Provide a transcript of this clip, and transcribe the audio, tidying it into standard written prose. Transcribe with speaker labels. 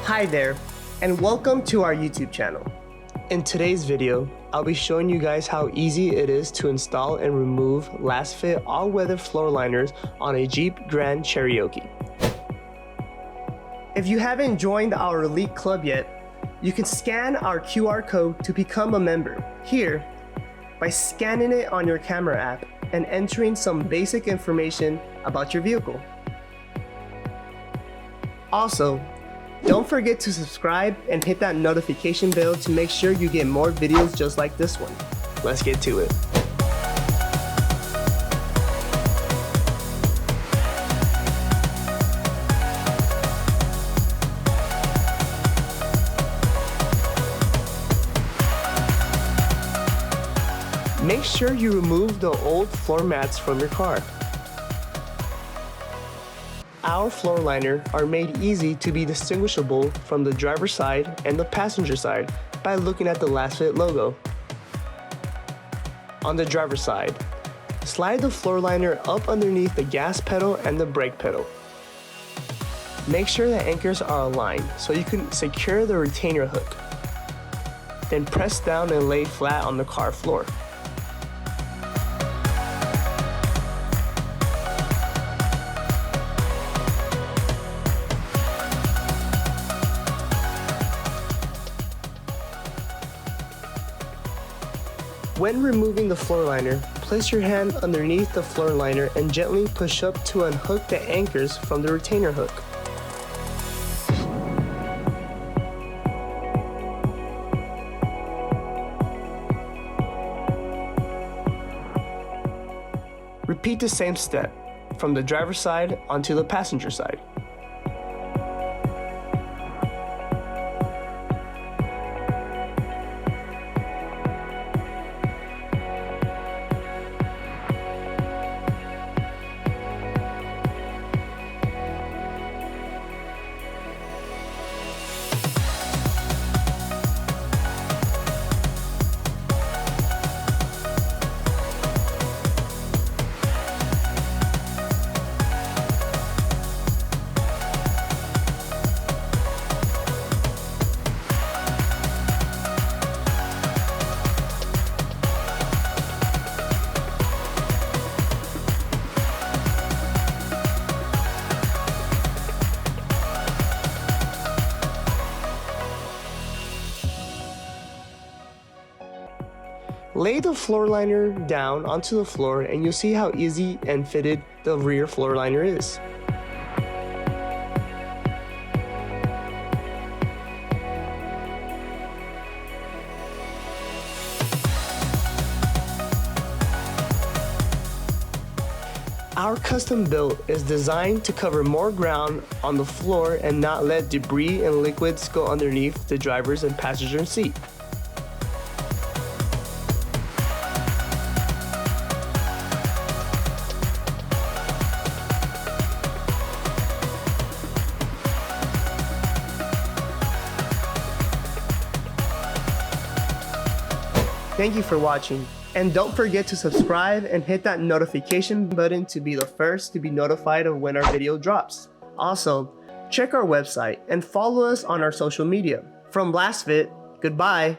Speaker 1: Hi there, and welcome to our YouTube channel. In today's video, I'll be showing you guys how easy it is to install and remove Lasfit all-weather floor liners on a Jeep Grand Cherokee. If you haven't joined our Elite Club yet, you can scan our QR code to become a member here by scanning it on your camera app and entering some basic information about your vehicle. Also, don't forget to subscribe and hit that notification bell to make sure you get more videos just like this one. Let's get to it. Make sure you remove the old floor mats from your car. Our floor liner are made easy to be distinguishable from the driver's side and the passenger side by looking at the Lasfit logo. On the driver's side, slide the floor liner up underneath the gas pedal and the brake pedal. Make sure the anchors are aligned so you can secure the retainer hook. Then press down and lay flat on the car floor. When removing the floor liner, place your hand underneath the floor liner and gently push up to unhook the anchors from the retainer hook. Repeat the same step from the driver's side onto the passenger side. Lay the floor liner down onto the floor and you'll see how easy and fitted the rear floor liner is. Our custom build is designed to cover more ground on the floor and not let debris and liquids go underneath the driver's and passenger seat. Thank you for watching, and don't forget to subscribe and hit that notification button to be the first to be notified of when our video drops. Also, check our website and follow us on our social media. From Lasfit, goodbye.